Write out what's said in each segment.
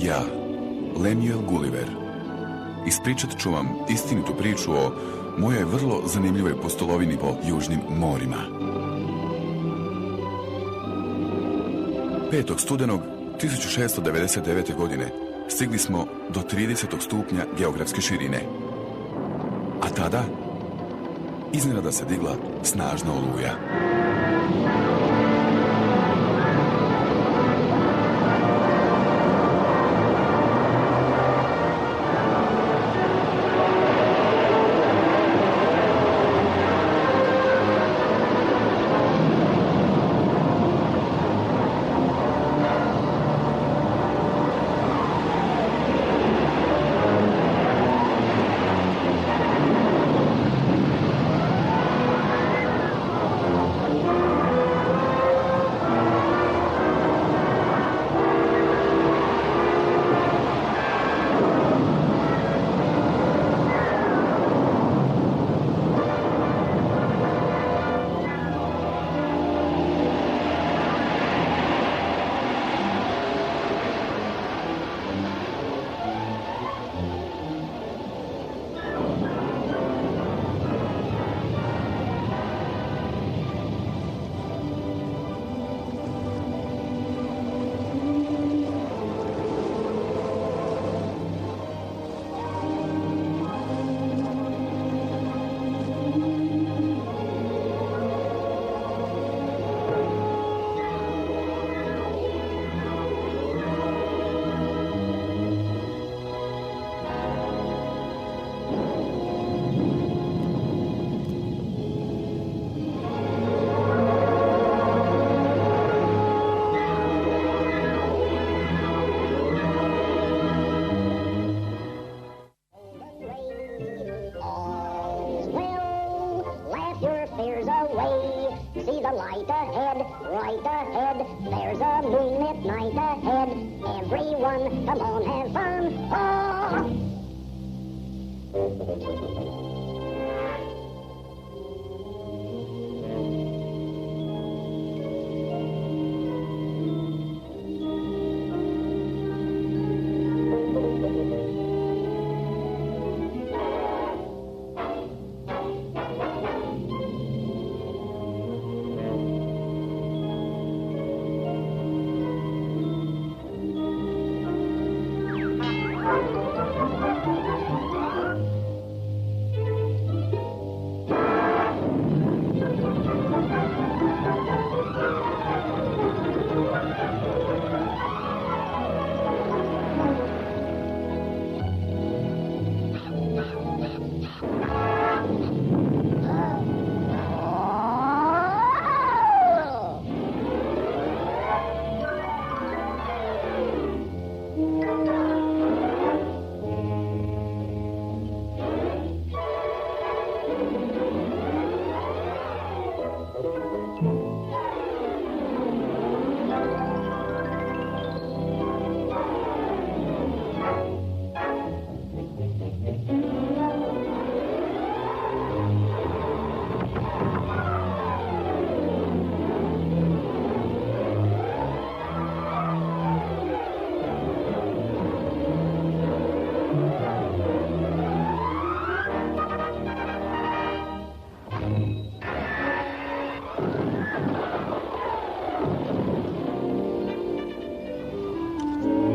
Ja, Lemuel Gulliver, ispričat ću vam istinitu priču o mojoj vrlo zanimljivoj pustolovini po južnim morima. 5. studenog 1699. godine stigli smo do 30. stupnja geografske širine. A tada iznenada se digla snažna oluja. See the light ahead, right ahead. There's a moonlit night ahead. Everyone, come on, have fun. Oh!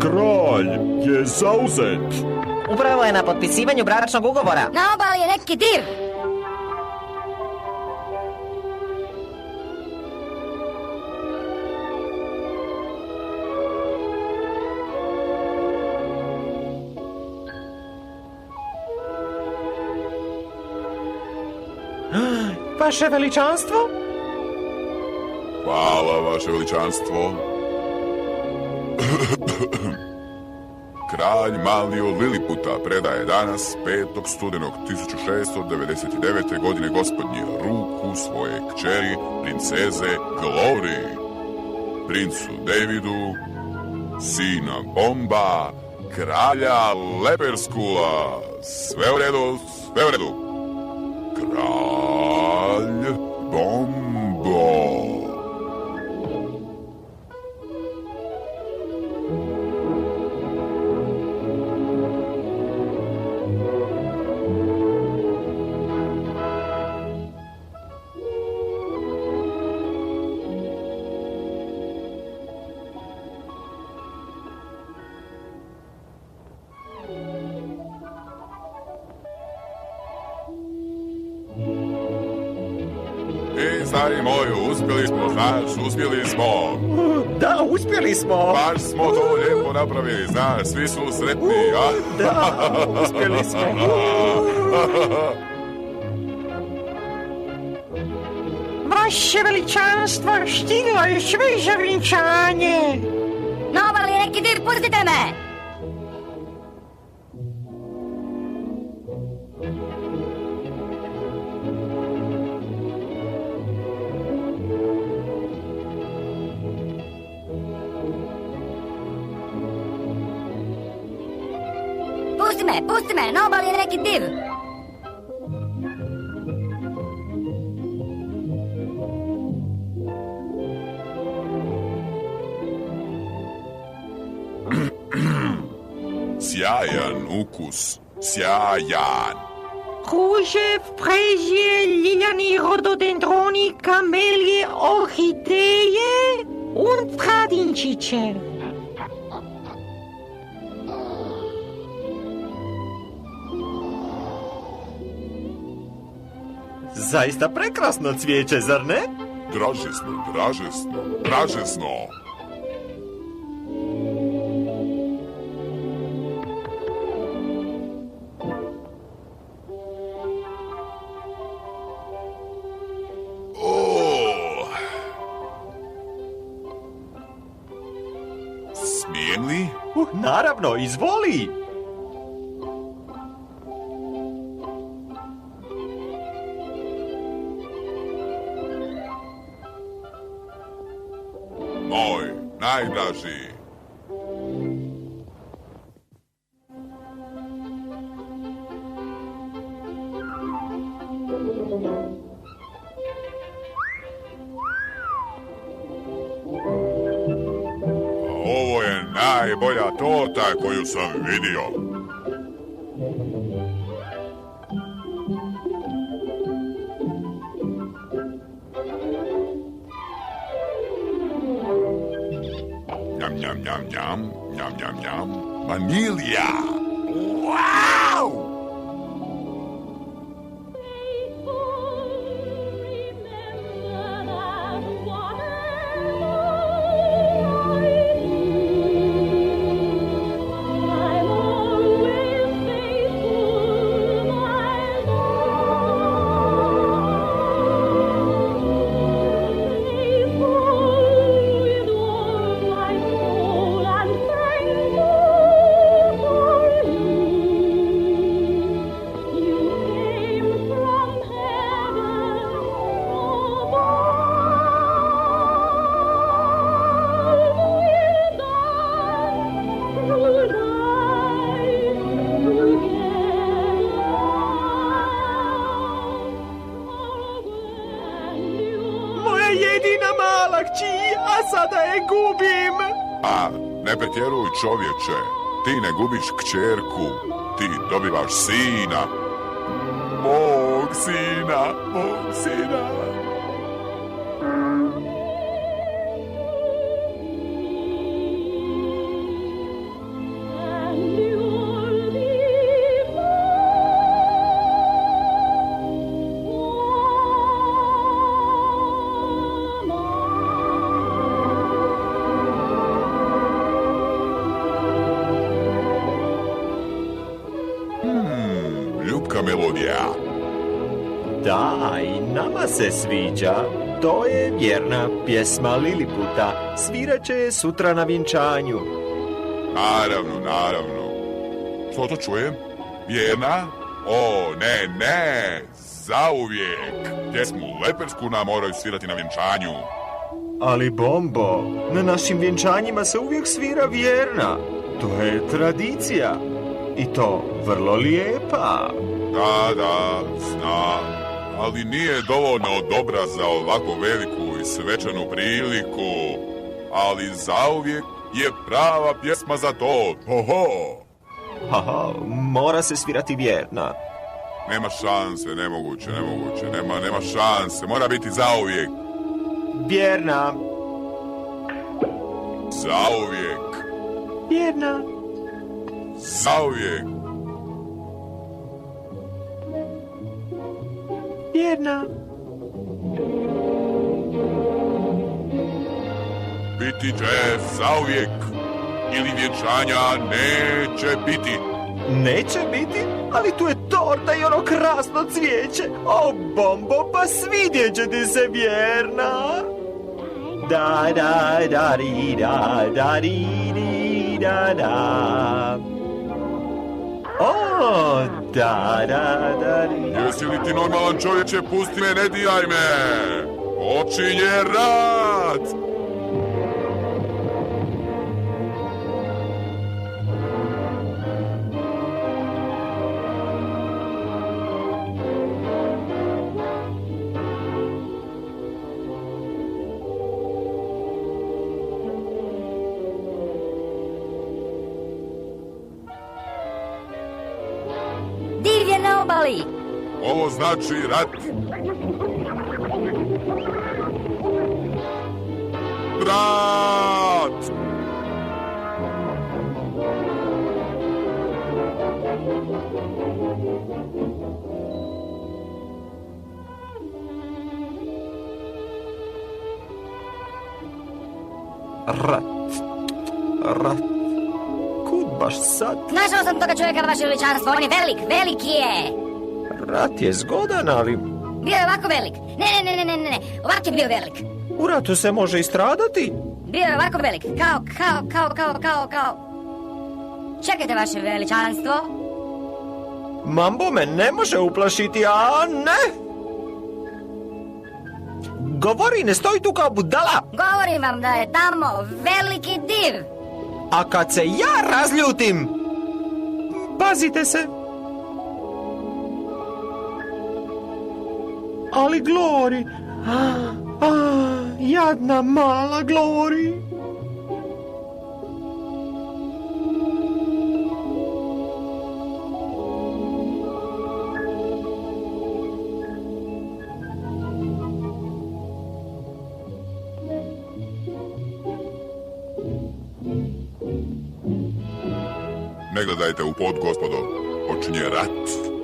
Kralj je zauzet. Upravo je na potpisivanju bračnog ugovora. Na obali je neki dir. Vaše veličanstvo? Hvala, vaše veličanstvo. Kralj Malio Liliputa predaje danas 5. studenog 1699. godine gospodnje ruku svoje kćeri, princeze Glory, princu Davidu, sina Bomba, kralja Leperskula. Sve u redu, sve u redu. Kralj Bombo. stari moj, uspjeli smo, znaš, uspjeli smo. Da, uspjeli smo. Baš smo to lijepo napravili, znaš, svi su sretni, a? Da, uspjeli smo. Vaše veličanstvo, stiglo je sve za vjenčanje. Nobali neki dir, pustite me! Pusti me, nobali neki div! Sjajan ukus, sjajan. Ruže, frezije, liljani, rododendroni, kamelije, orhideje und tradinčiće. Zaista prekrasno cvijeće, zar ne? Dražesno, dražesno, dražesno. Smijem li? Naravno, izvoli! Moj najdraži. Ovo je najbolja torta koju sam vidio. Njam, njam, njam, njam, njam, njam, njam. Vanilija! Wow! Jedina mala kći, a sada je gubim. A, ne pretjeruj čovječe, ti ne gubiš kćerku, ti dobivaš sina. Mog sina, mog sina. Ljubka melodija. Da, i nama se sviđa. To je vjerna pjesma Liliputa. Svirat će je sutra na vjenčanju. Naravno, naravno. Što to čujem? Vjerna? O, ne, zauvijek. Pjesmu lepersku nam moraju svirati na vjenčanju. Ali Bombo, na našim vjenčanjima se uvijek svira vjerna. To je tradicija. I to vrlo lijepa. Da, znam. Ali nije dovoljno dobra za ovako veliku i svečanu priliku. Ali zauvijek je prava pjesma za to. Ho! Haha, mora se svirati vjerna. Nema šanse, nemoguće. Nema šanse, mora biti zauvijek. Vjerna. Zauvijek. Vjerna. Zauvijek. Vjerna. biti Jeff zauvijek. Ili vjenčanja neće biti. Neće biti, ali tu je torta i ono krasno cvijeće. O, Bombo, pa svidjet će ti se, vjerna. Da, da, da, ri, da, ri, ri, da. O, da, ri. Jesi li ti normalan čovječe, pusti me, ne dijaj me. Počinje rat. Div je na obali. Ovo znači rat. Rat! Rat. Kud baš sad? Našao sam toga čovjeka, vaše veličanstvo. On je velik je. Rat je zgodan, ali Bio je ovako velik. Ne. Ovak je bio velik. u ratu se može i stradati. Bio je ovako velik. Kao. Čekajte, vaše veličanstvo. Mambo me ne može uplašiti, a ne! Govori, ne stoji tu kao budala! Govorim vam da je tamo veliki div. A kad se ja razljutim... Pazite se! Ali Glori... jadna mala Glori... Ne gledajte u pod, gospodo. Počinje rat.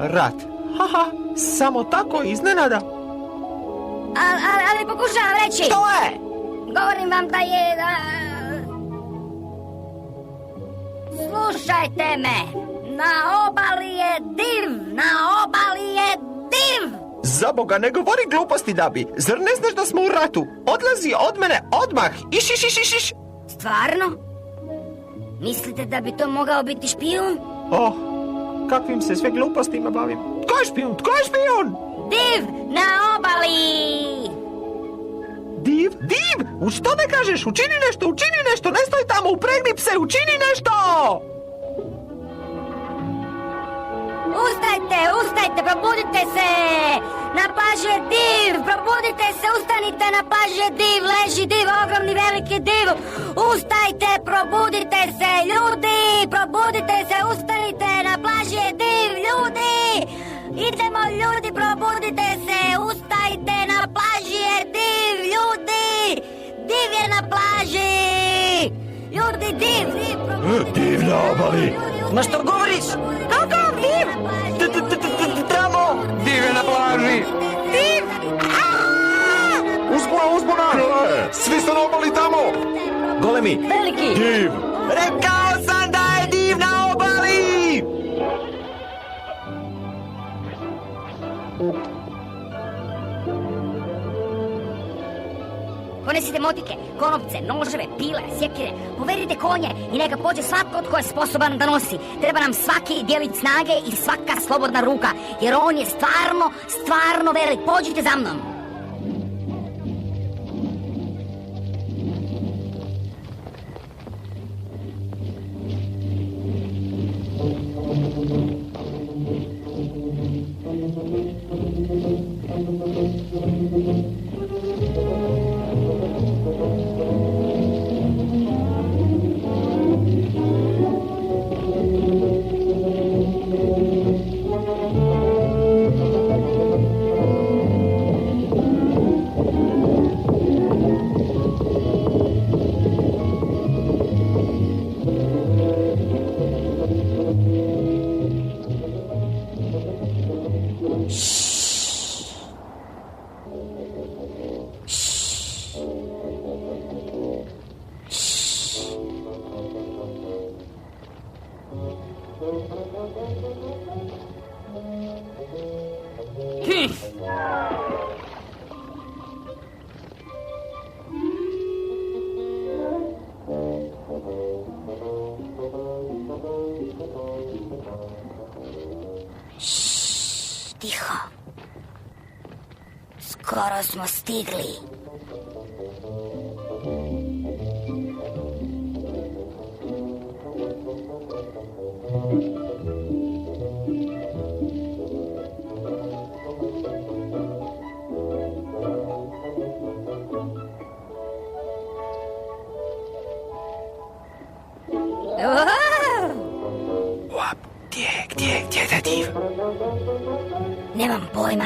Rat. Haha, samo tako iznenada. Ali pokušavam reći. Što je? Govorim vam da je... Slušajte me. Na obali je div. Za Boga, ne govori gluposti, Dabi. Zar ne znaš da smo u ratu? Odlazi od mene odmah. Iš. Stvarno? Mislite da bi to mogao biti špijun? Oh, kakvim se sve glupostima bavim. Tko je špijun? Div na obali! Div, što ne kažeš? Učini nešto, ne stoj tamo, upregni pse, učini nešto! Ustajte, probudite se! Na plaži je div, probudite se, ustanite, na plaži je div, leži div, ogromni veliki div! Ustajte, probudite se, ljudi, probudite se, ustanite, na plaži je div, ljudi! Idemo, ljudi, probudite se, ustajte, na plaži je div, ljudi! Div je na plaži! Ljudi, div, probudite Div na obali! Ma što govoriš? Kakav div? Tamo! Div je na plaži! Div? Uzbuna! Svi su na obali tamo! Golemi! Veliki! Div! Rekao sam da je div na obali! Ponesite motike, konopce, noževe, pile, sjekire, povedite konje i neka pođe svatko tko je sposoban da nosi. Treba nam svaki djelić snage i svaka slobodna ruka, jer on je stvarno velik. Pođite za mnom. Tiho. Skoro smo stigli. Gdje je taj div? Nemam pojma,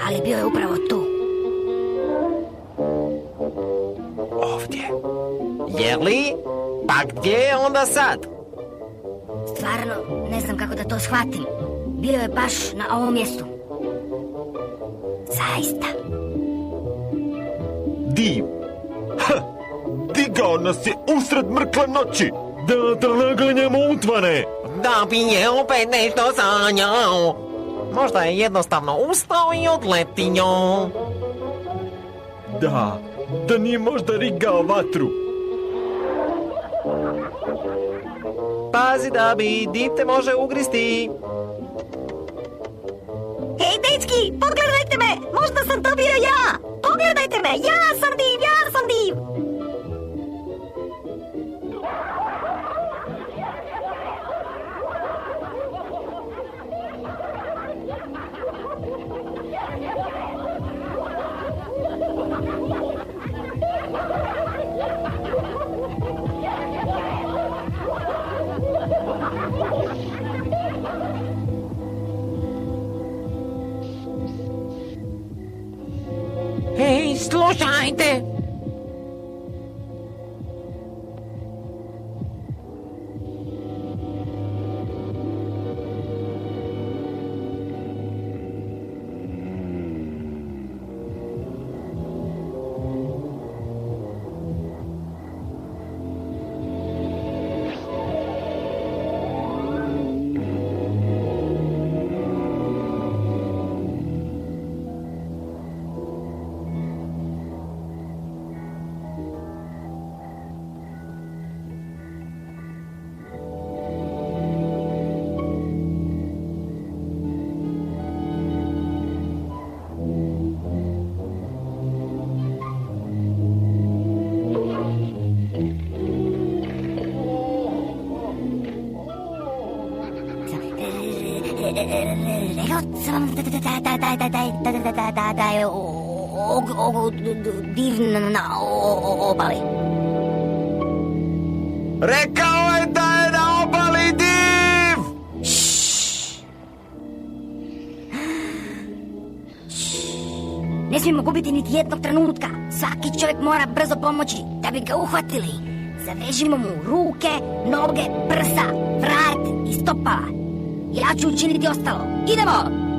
ali bio je upravo tu. Ovdje. Je li? Pa gdje je onda sad? Stvarno, ne znam kako da to shvatim. Bio je baš na ovom mjestu. Zaista. Div. Digao nas je usred mrkle noći. Da naganjamo utvane. Da bi je opet nešto sanjao. Možda je jednostavno ustao i odletio. Da nije možda rigao vatru. Pazi da bi div te može ugristi. Hej, dečki, pogledajte me! Možda sam to bio ja! Pogledajte me, ja sam div! Hej, slušajte! Rekao sam vam da je divna obali. Rekao je da je na obali div! Ne smijemo gubiti niti jednog trenutka. Svaki čovjek mora brzo pomoći da bi ga uhvatili. Zavežimo mu ruke, noge, prsa, vrat i stopala. Ja ću učiniti ostalo. Idemo!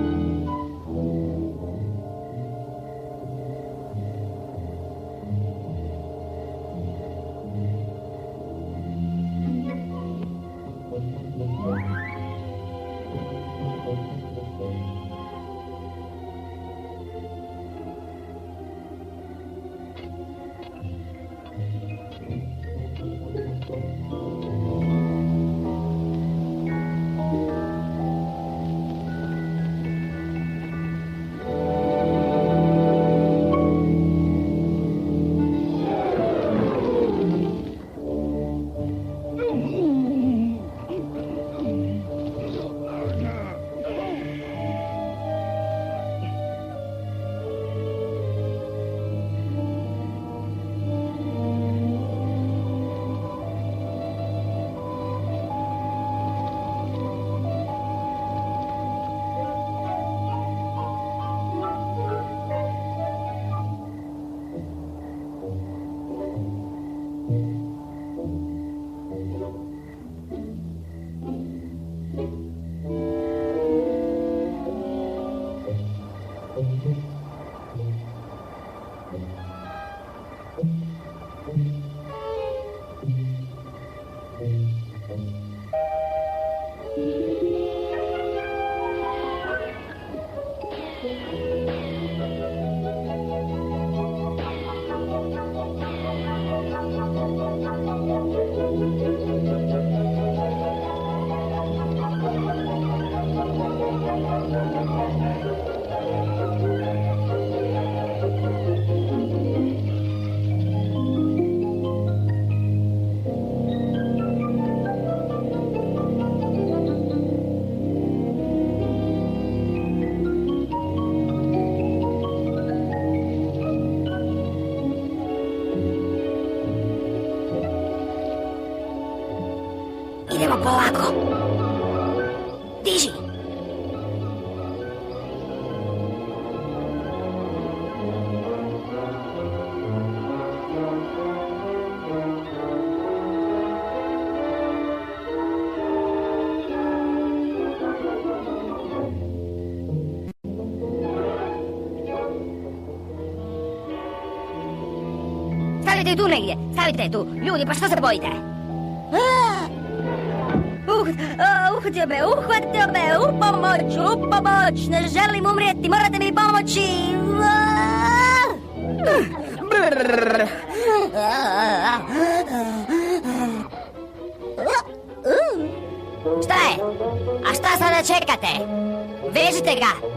Idemo polako. Diži. Stavite tu negdje, stavite tu. Ljudi, pa što se bojite? Uhvatio me, u pomoć, ne želim umrijeti, morate mi pomoći. Šta je? A šta sada čekate? Vežite ga.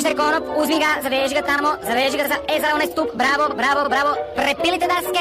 vidiš taj konop, uzmi ga, zaveži ga tamo, zaveži ga za onaj stup, bravo, prepilite daske.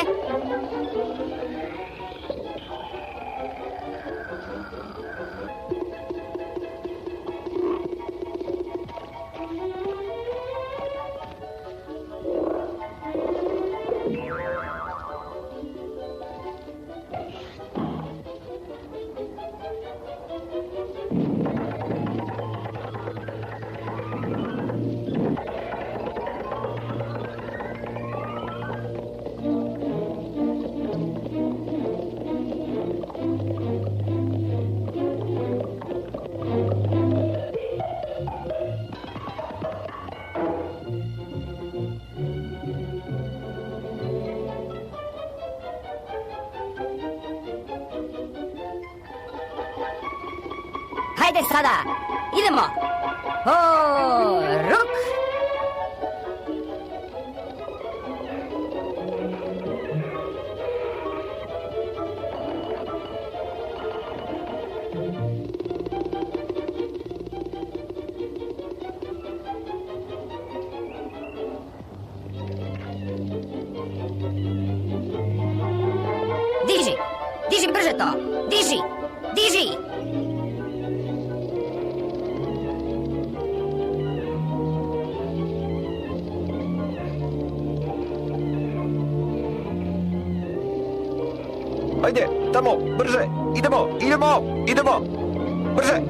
Hajde sada, idemo! O, ruk! Diži brže to! Diži! Ajde, tamo, brže, idemo, brže,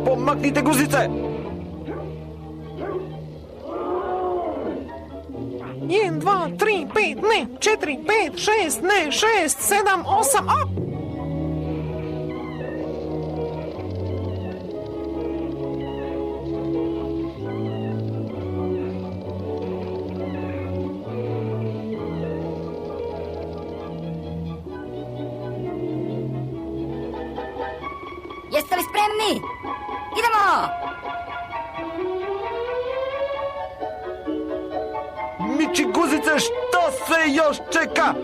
pomaknite guzice. 1, 2, 3, 5, ne, 4, 5, 6, ne, 6, 7, 8, a! Jeste li spremni? Idemo! Miči guzice, što se još čeka?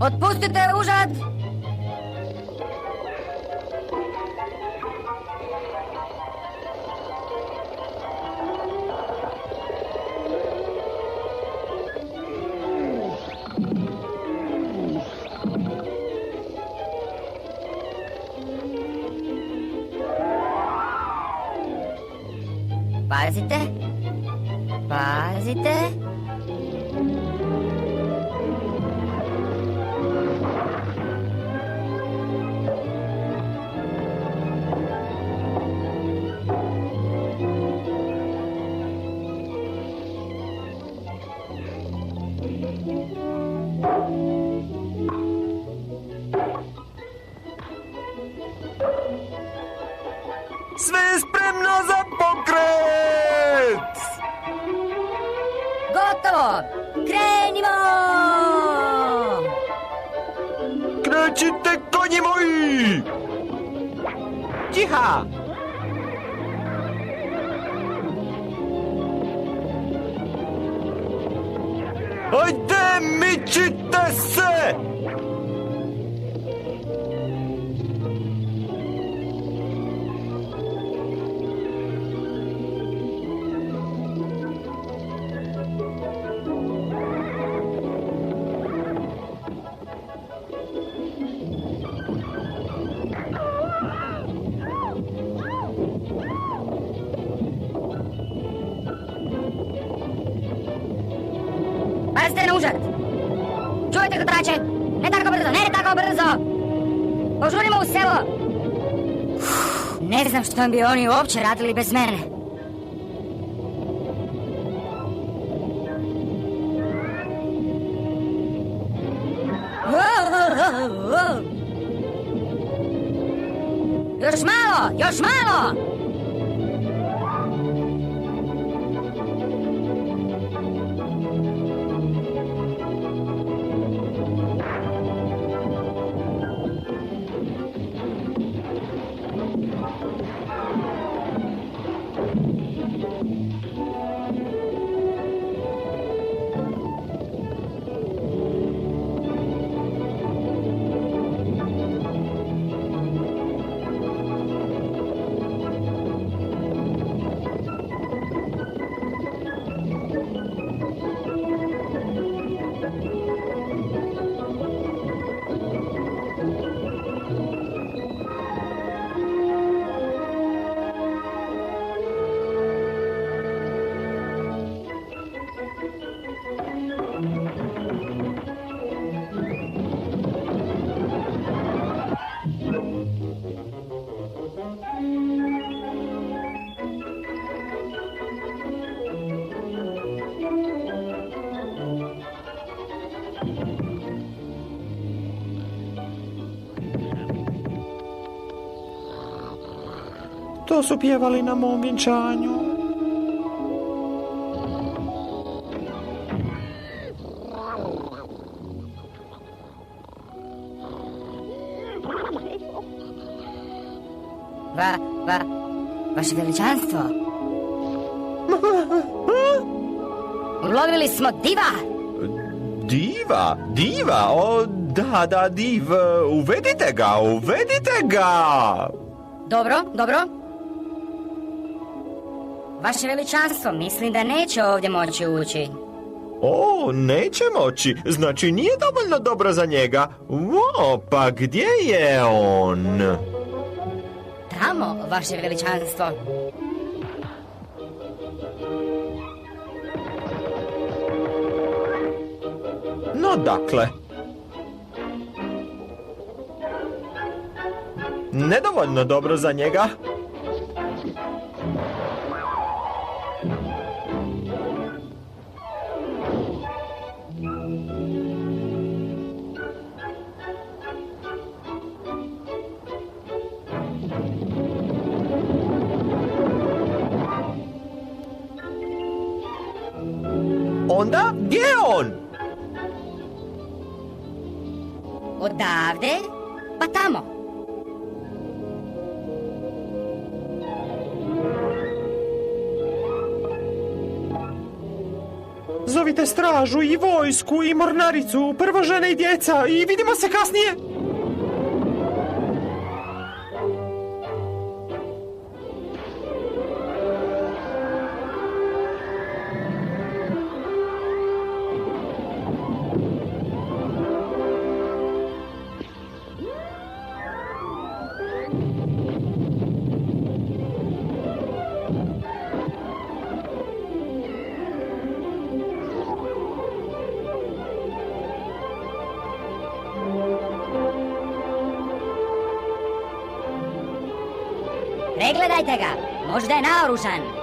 Otpustite užad! Pazite! Sve je spremno za pokret! Gotovo! Krenimo! Krećite, konji moji! Tiha! Ajde, mičite se! Pazite na užad! Čujte kotrače! Ne tako brzo! Požurimo u selo! Ne znam što bi oni uopće radili bez mene. Još malo, još malo! To su pjevali na mom vjenčanju. Vaše veličanstvo. Ulovili smo diva. Diva, o da, div, uvedite ga. Dobro. Vaše veličanstvo, mislim da neće ovdje moći ući. O, neće moći, znači nije dovoljno dobro za njega. O, pa gdje je on? Tamo, vaše veličanstvo. No, dakle. Nedovoljno dobro za njega. Onda, gdje je on? Odavde, pa tamo. Zovite stražu i vojsku i mornaricu, prvo žene i djeca i vidimo se kasnije. Pregledajte ga, možda je naoružan.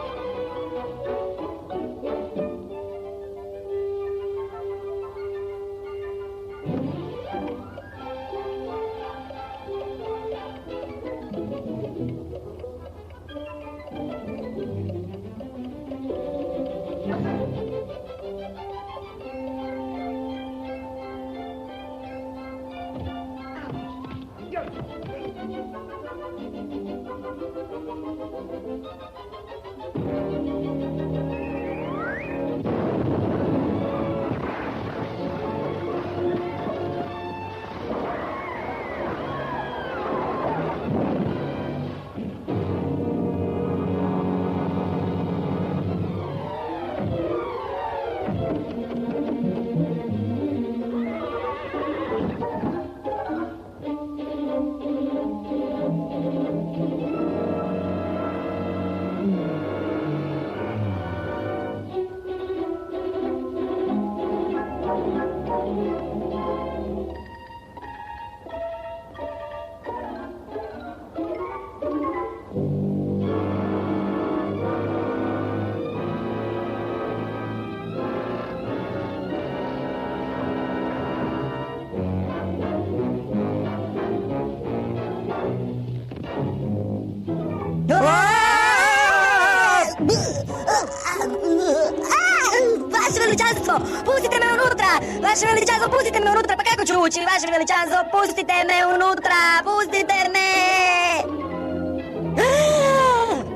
Vaše veličanstvo, pustite me unutra, pa kako ću ući? Vaše veličanstvo, pustite me unutra, pustite me!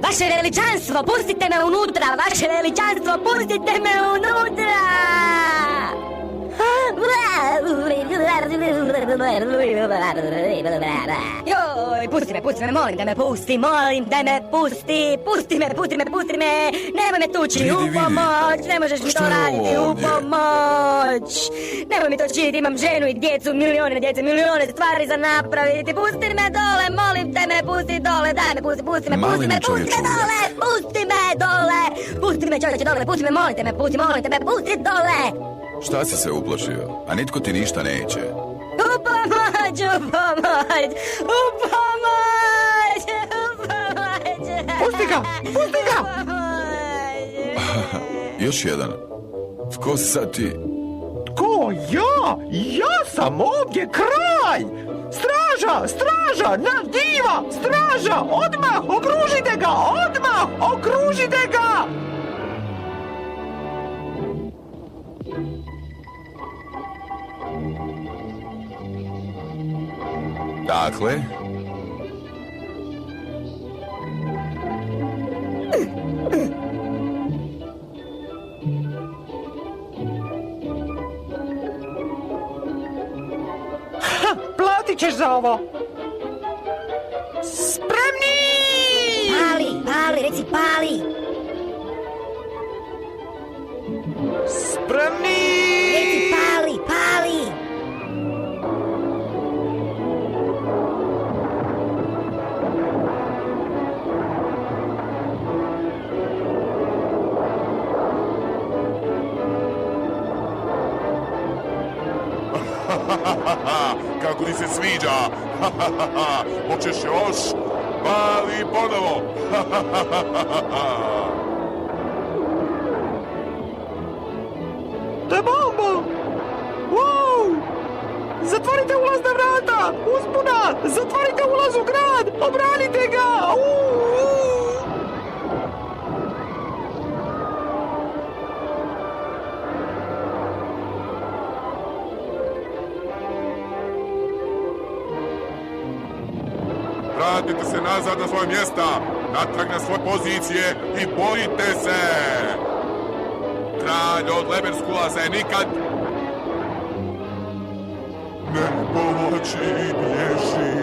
Vaše veličanstvo, pustite me unutra! Vaše veličanstvo, pustite me unutra! Joj, pusti me, molim da me pusti, pusti me, nemoj me tući, Vidi, u vidi. pomoć, ne možeš mi Šta to je raditi, u ovdje? pomoć, nemoj mi to činiti, imam ženu i djecu, milijone djece, milijone stvari za napraviti, pusti me dole, molim te me, pusti dole, daj me, pusti me Maleni čovječe, dole, pusti me dole, pusti me čovječe dole, pusti me, molim te me, pusti dole. Šta si se uplašio? A nitko ti ništa neće. U pomoć! Pusti ga! Još jedan. Tko si sad ti? Ko? Ja? Ja sam ovdje kralj! Straža! Naš diva! Straža! Odmah! Okružite ga! Dakle? Platit ćeš za ovo! Spremni! Pali, reci pali! Spremni! Reci pali! Kako ti se sviđa? Hoćeš još? Pali ponovo! To je bomba! Wow! Zatvorite ulazna vrata! Uzbuna! Zatvorite ulaz u grad! Obranite ga! Vratite se nazad na svoje mjesta, natrag na svoje pozicije i borite se! Kralj od Leberskula se nikad ne povlači i bježi.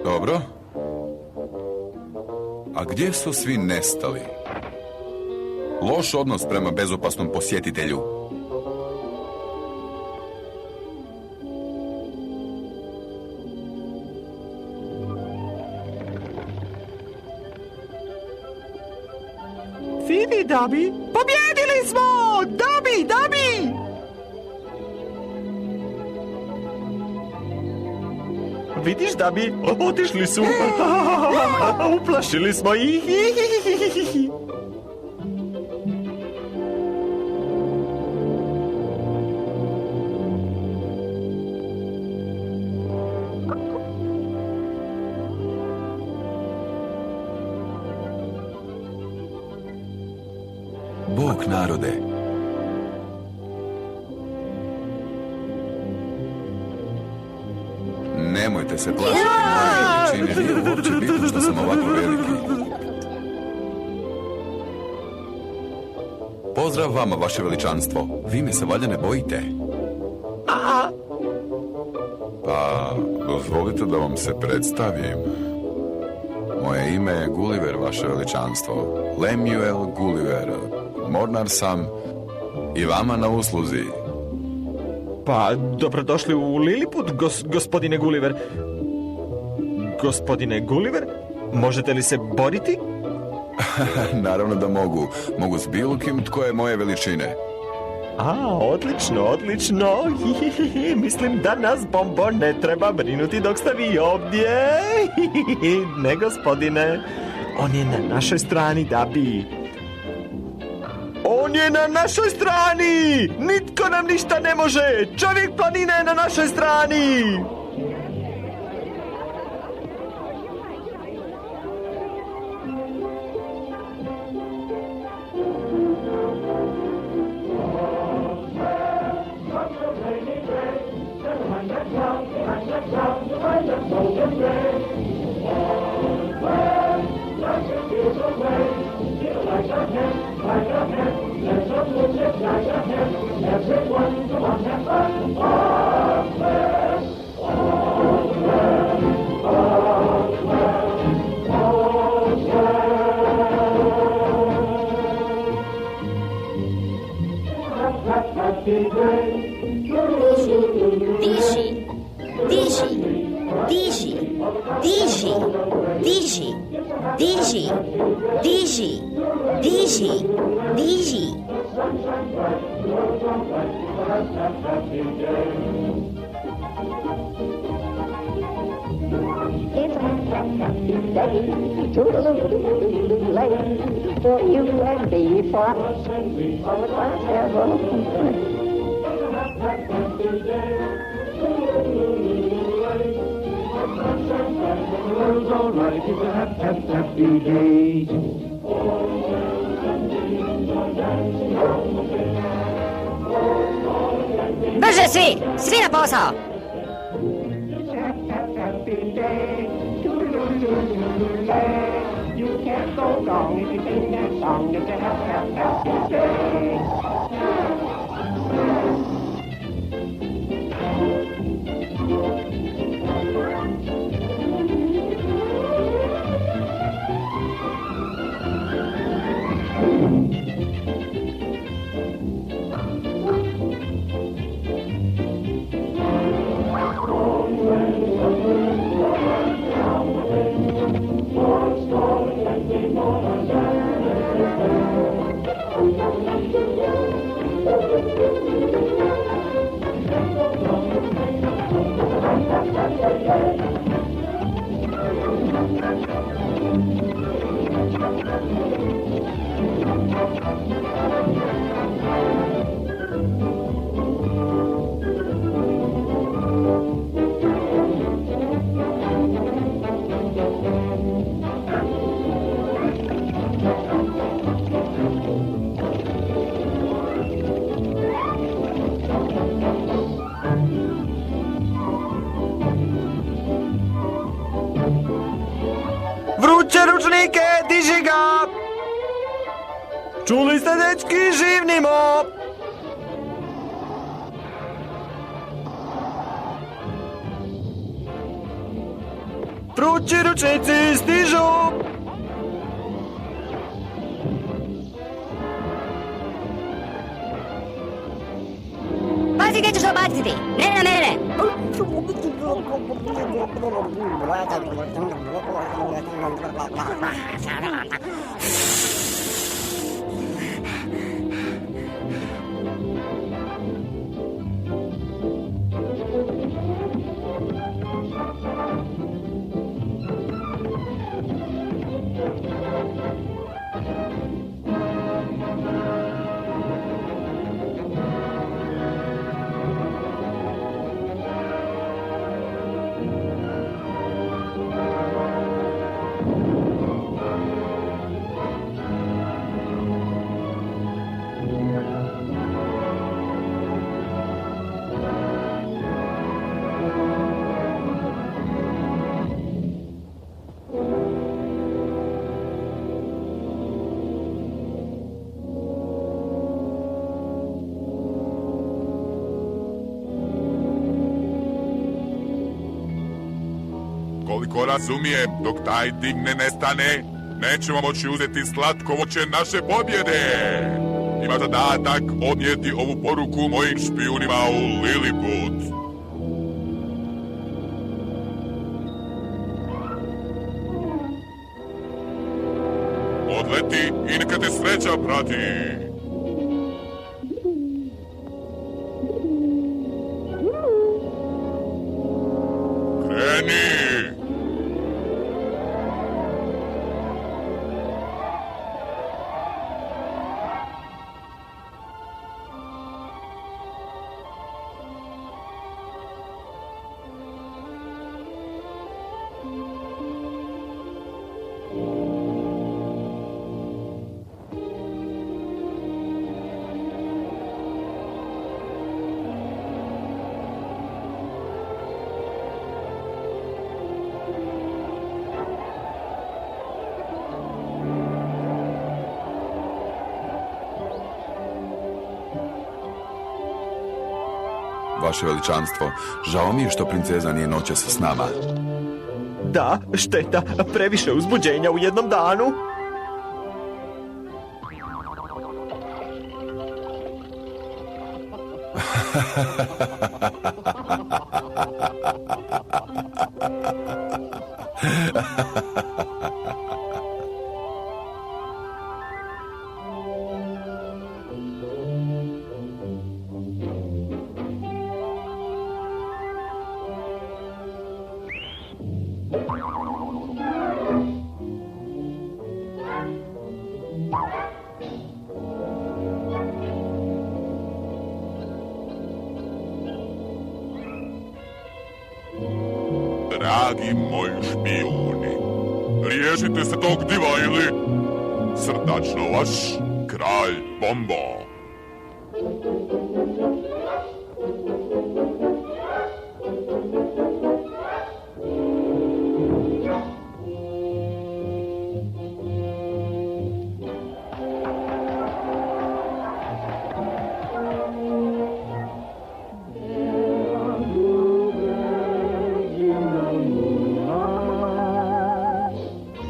Dobro. A gdje su svi nestali? Loš odnos prema bezopasnom posjetitelju. Vidi, Dabi! Pobjedili smo! Dabi! Vidiš, Dabi? Otišli su. Uplašili smo ih. Bog narode. Nemojte se plašiti moje veličine, nije uopće bitno što sam ovako veliki. Pozdrav vama, vaše veličanstvo. Vi me se valjda ne bojite. Pa, dozvolite da vam se predstavim. Moje ime je Gulliver, vaše veličanstvo. Lemuel Gulliver. Mornar sam i vama na usluzi. Pa, dobrodošli u Lilliput, gospodine Gulliver. Gospodine Gulliver, možete li se boriti? Naravno da mogu. Mogu s bilo kim tko je moje veličine. Odlično. Mislim da nas, Bombo, ne treba brinuti dok ste vi ovdje. Ne, gospodine. On je na našoj strani, Dabi. On je na našoj strani! Nitko nam ništa ne može! Čovjek planine je na našoj strani! diži, diži, diži, diži, diži. It's a happy day, toodle-oo-lay, for you and me, for us and forever. Brže svi, svi na posao. You can't go wrong if you sing that song. It's a happy day. Vruće ručnike, diži ga! Čuli ste, dečki, živnimo! Vrući ručnici stižu! Pazi gdje ćeš to baciti, ne na mene. Koliko razumijem, dok taj dig ne nestane, nećemo moći uzeti slatko voće naše pobjede. Ima zadatak odnijeti ovu poruku mojim špijunima u Lilliput. Odleti i neka te sreća prati. Kreni! Vaše veličanstvo, žao mi je što princeza nije noćas s nama. Da, šteta, previše uzbuđenja u jednom danu. dragi moji špijuni. Riješite se tog diva ili... Srdačno vaš, kralj Bombo.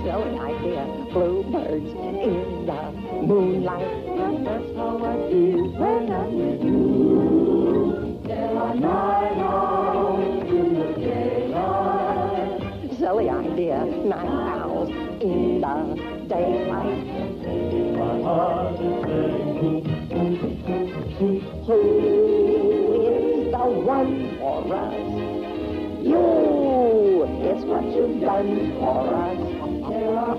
Silly idea, bluebirds in the moonlight. That's how I feel when I'm with you. There are night owls in the daylight. Silly idea, night owls in the daylight. My heart is saying, who is the one for us? You, it's what you've done for us. There are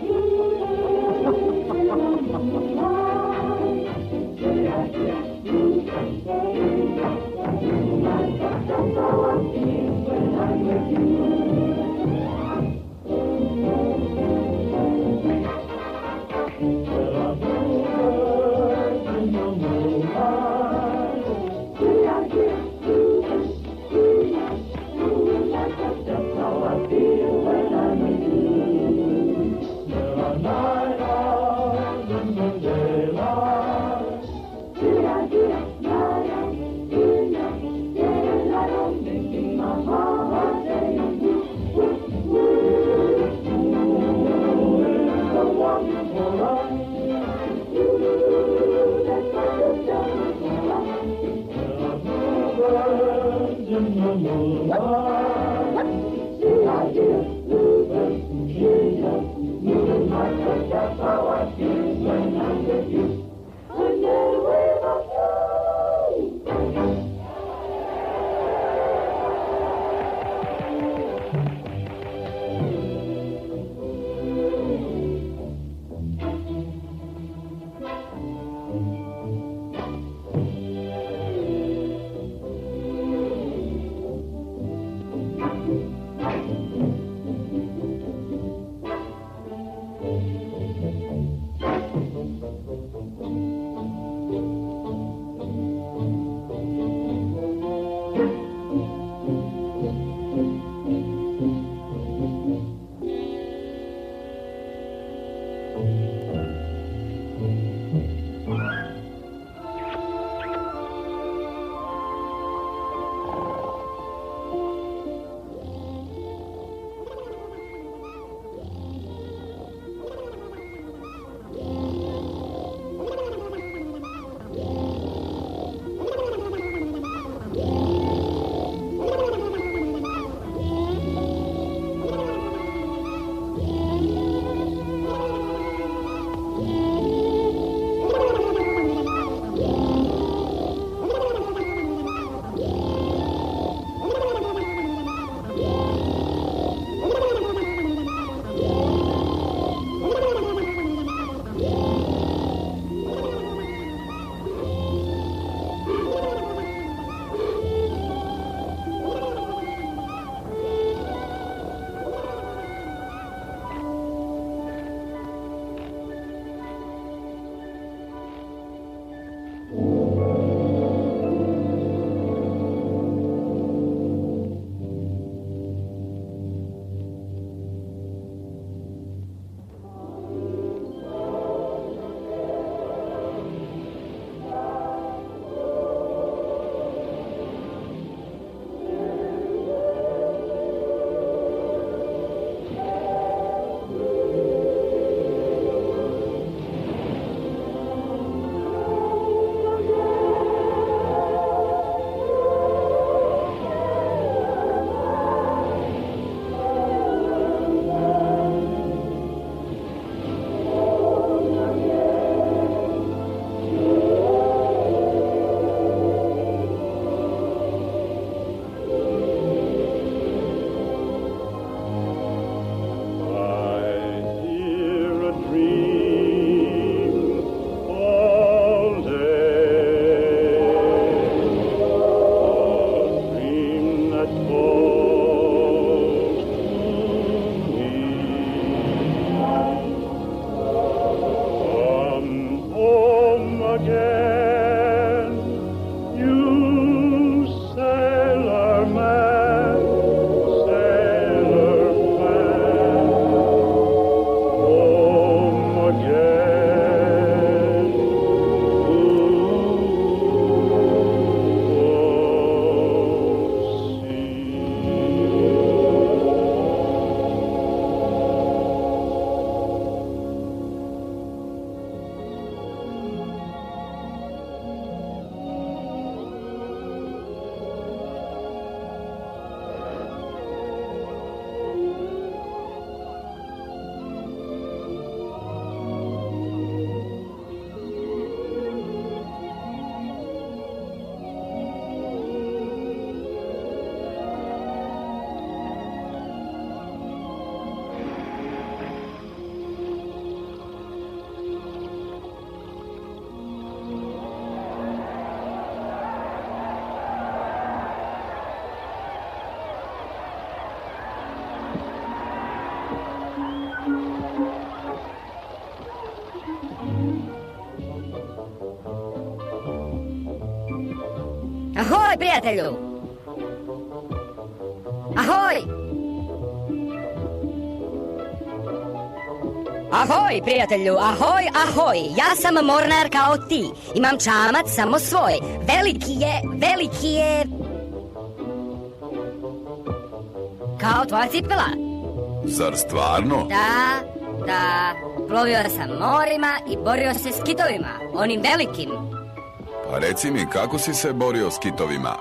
Ahoj, prijatelju! Ahoj! Ahoj, prijatelju, ahoj, ahoj! Ja sam mornar kao ti. Imam čamac samo svoj. Veliki je... Kao tvoja cipela. Zar stvarno? Da. Plovio sam morima i borio se s kitovima, onim velikim. Pa reci mi, kako si se borio s kitovima?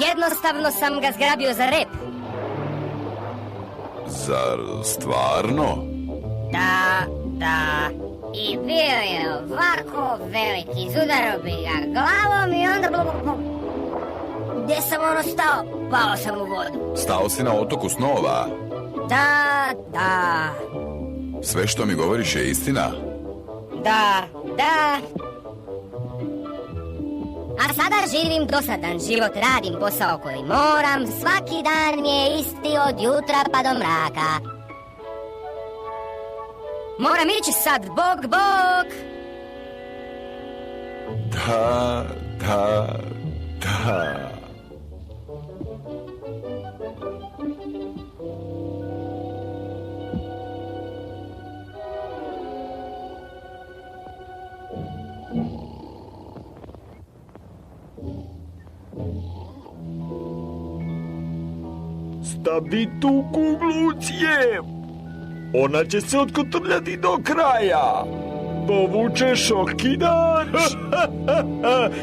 Jednostavno sam ga zgrabio za rep. Zar stvarno? Da. I bio je ovako veliki, zudarao bi ga glavom i onda... Gdje sam stao? Pao sam u vodu. Stao si na otoku snova? Da. Sve što mi govoriš je istina? Da. A sada živim dosadan život, radim posao koji moram, svaki dan mi je isti od jutra pa do mraka. Moram ići sad, bok. Da. Stavi tu kuglu u cijev. Ona će se otkotrljati do kraja. Povučeš okidač.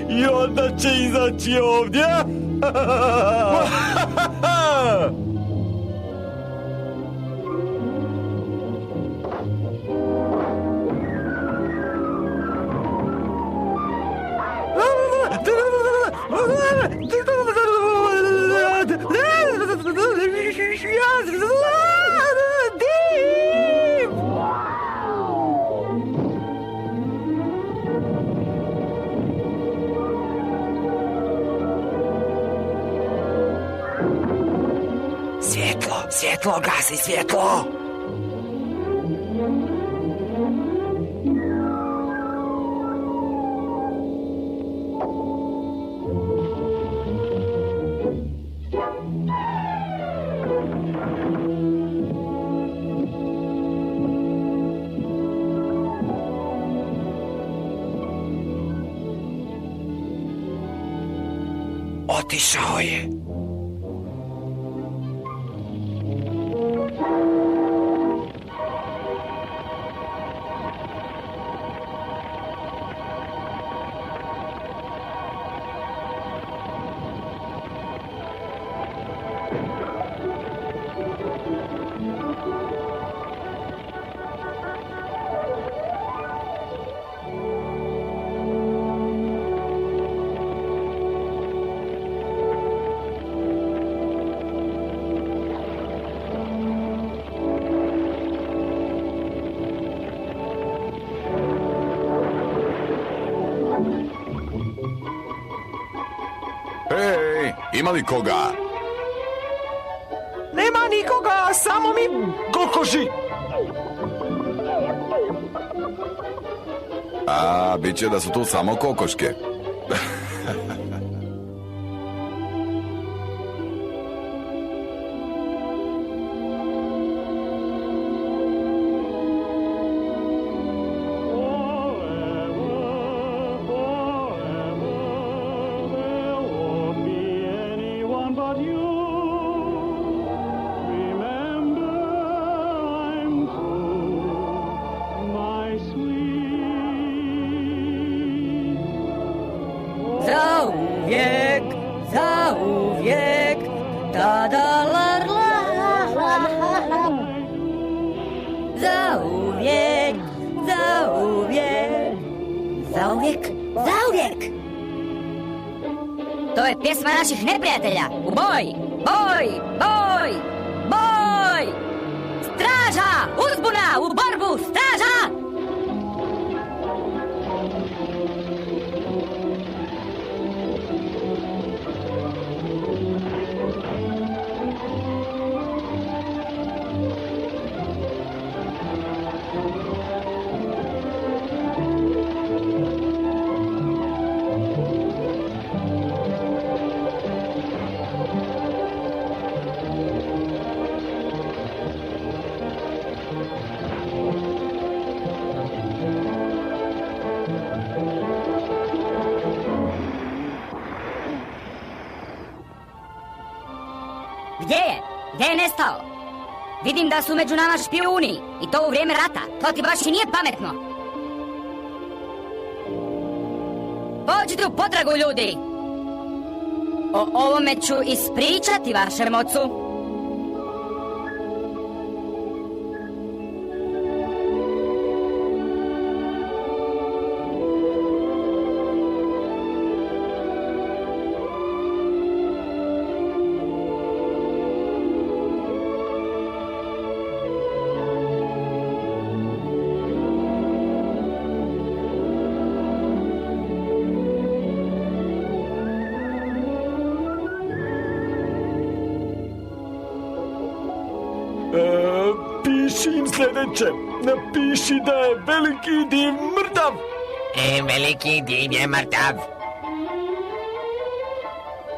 I onda će izaći ovdje. Svjetlo, gasi svjetlo! Otišao je. Hej, ima li koga? Nema nikoga, samo mi kokoši. A, bit će da su tu samo kokoške. Zauvijek, da lar la. Zauvijek. To je pjesma naših neprijatelja. U boj! Straža! Uzbuna! U borbu! Straža! Gdje je nestao? Vidim da su među nama špijuni, i to u vrijeme rata. To ti baš i nije pametno. Pođite u potragu, ljudi! O ovome ću ispričati vašem ocu. Piši im sljedeće. Napiši da je veliki div mrtav. Veliki div je mrtav.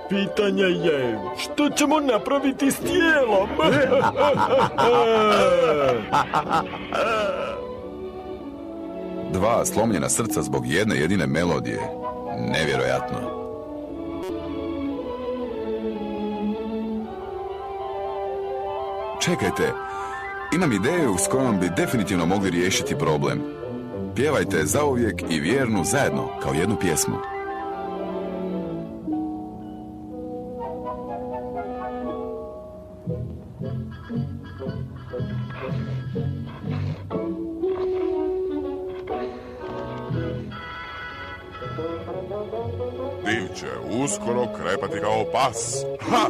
Pitanje je, što ćemo napraviti s tijelom? Dva slomljena srca zbog jedne jedine melodije. Nevjerojatno. Čekajte, imam ideju s kojom bi definitivno mogli riješiti problem. Pjevajte zauvijek i vjernu zajedno, kao jednu pjesmu. Div će uskoro krepati kao pas. Ha!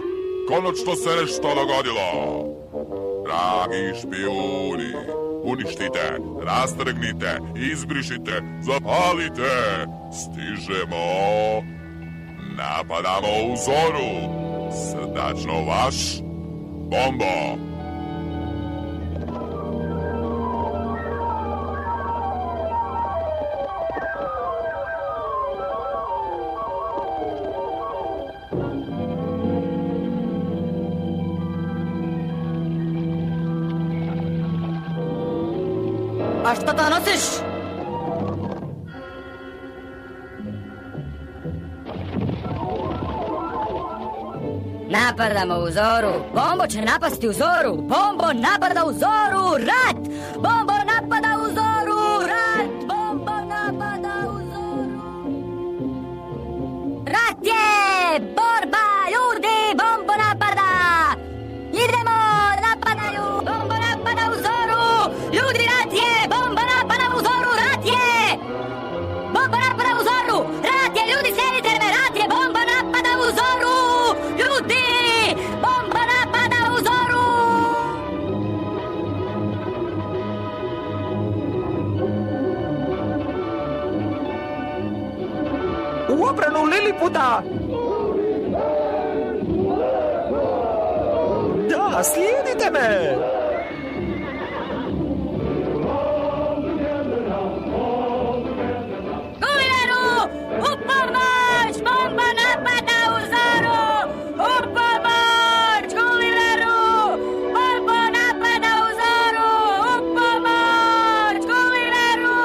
Konačno se nešto dogodilo. Dragi špijuni, uništite, rastrgnite, izbrišite, zapalite. Stižemo. Napadamo u zoru. Srdačno vaš Bombo. A što to nosiš? Napadamo u zoru. Bombo će napasti u zoru. Bombo napada u zoru. Rat! Bombo napada u zoru. Rat! Bombo napada u zoru. Rat je! Borba! Ljudi! Bombo napada! Idemo! Napadaju! Bombo napada u zoru! Ljudi, rat je! Bombo napada u zoru! Rat je! Bombo napada u zoru! Rat je! Ljudi, sjedite me! Rat je! Bombo napada u zoru! Ljudi! Bomba napada u zoru! U obranu Liliputa! Da, slijedite me! Gulliveru! U pomoć! Bomba napada u zoru! U pomoć! Gulliveru! Bomba napada u zoru! U pomoć! Gulliveru!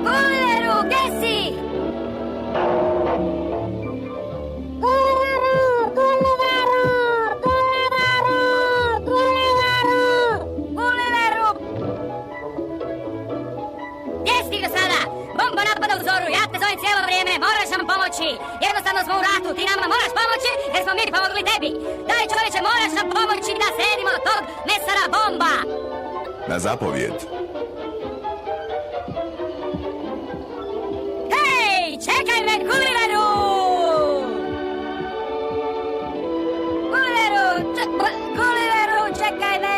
Gulliveru, gdje si? Gulliveru! Gdje si ga sada? Bomba napada u zoru, ja te zovem cijelo vrijeme, moraš nam pomoći. Jednostavno smo u ratu, ti nama moraš pomoći jer smo mi pomogli tebi. Daj čovječe, moraš nam pomoći da sredimo tog mesara Bomba. Na zapovjed. Hej, čekaj me, Gulliveru! Gulliveru, čekaj me!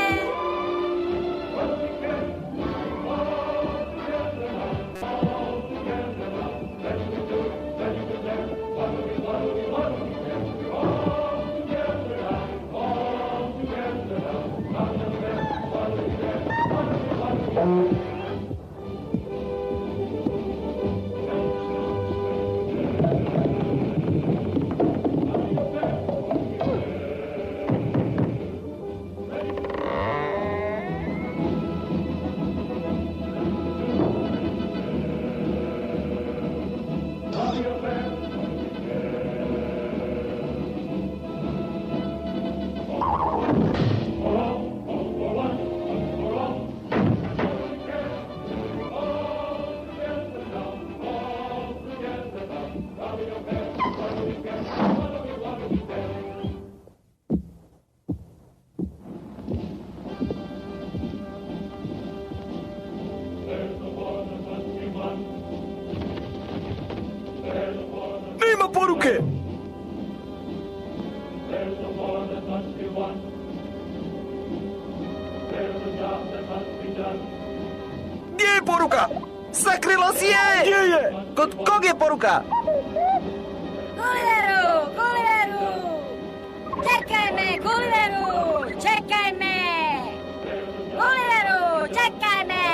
Nema poruke! Gdje je poruka? Sakrilo si je! Gdje je? Kod kog je poruka? Gulliveru! Gulliveru! Čekaj me, Gulliveru! Čekaj me! Gulliveru! Čekaj me!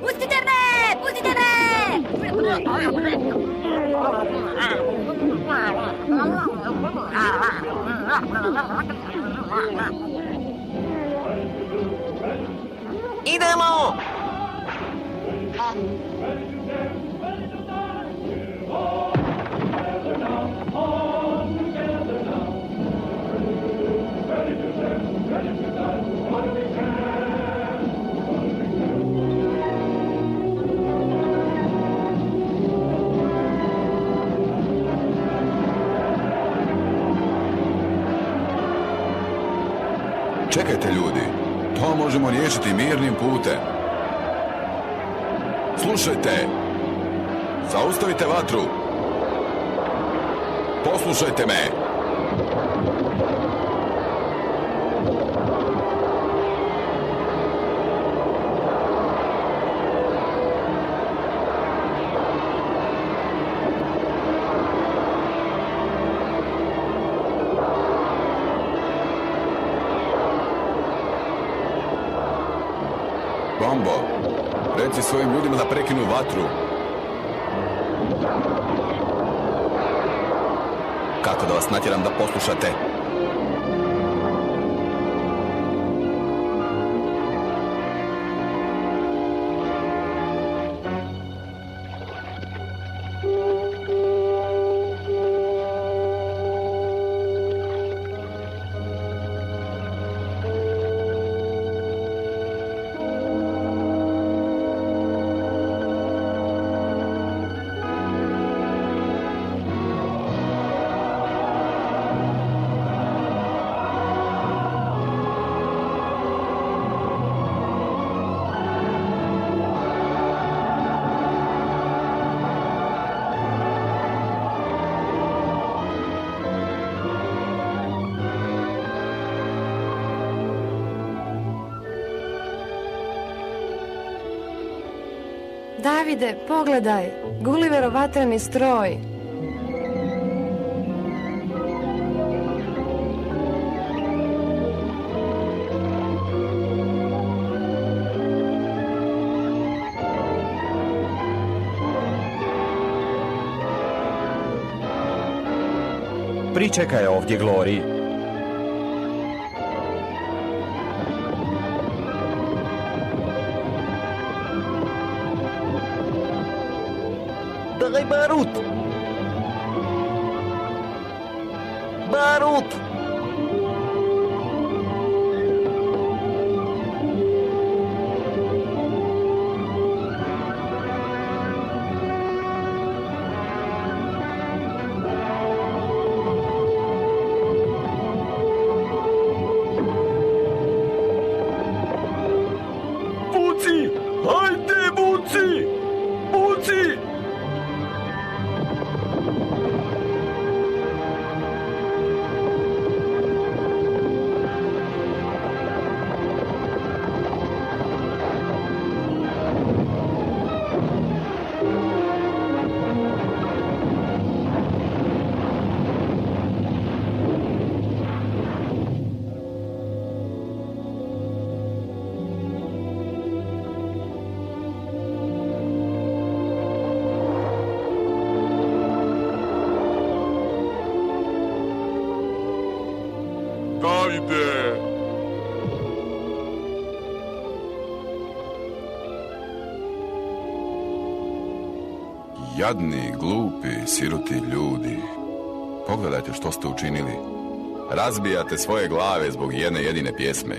Pustite me! Pustite me! Idemo! Čekajte ljudi, to možemo riješiti mirnim putem. Slušajte, zaustavite vatru. Poslušajte me. Bombo, reci svojim ljudima da prekinu vatru. Kako da vas natjeram da poslušate? Davide, pogledaj, Gulliverov vatreni stroj. Pričekaj ovdje, Glory. Daj barut! Barut! Buci! Hajde, buci! Buci! Davide! Jadni, glupi, siroti ljudi. Pogledajte što ste učinili. razbijate svoje glave zbog jedne jedine pjesme?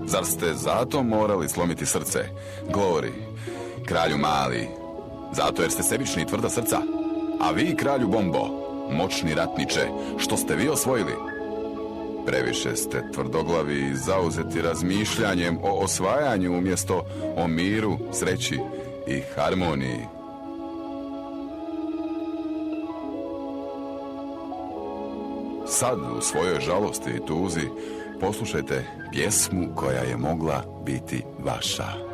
Zar ste zato morali slomiti srce, Glori, kralju mali, zato jer ste sebični i tvrda srca? A vi, kralju Bombo, moćni ratniče, što ste vi osvojili? Previše ste tvrdoglavi i zauzeti razmišljanjem o osvajanju umjesto o miru, sreći i harmoniji. Sad, u svojoj žalosti i tuzi, poslušajte pjesmu koja je mogla biti vaša.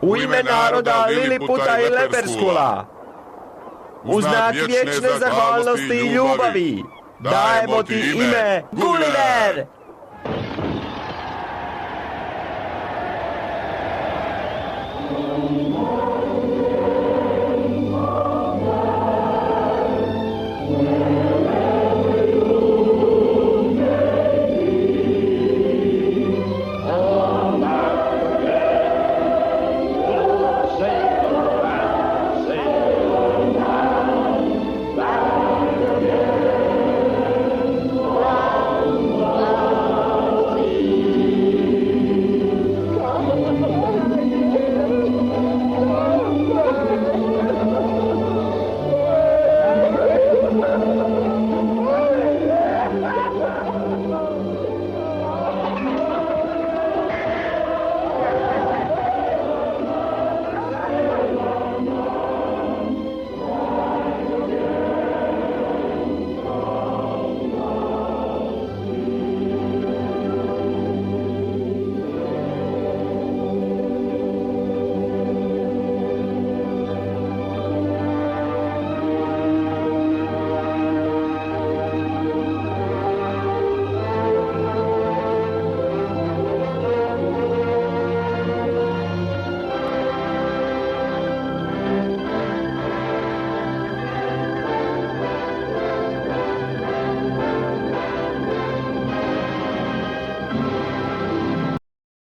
U ime naroda Liliputa i Leperskula, u znak vječne zahvalnosti i ljubavi, dajemo ti ime Gulliver!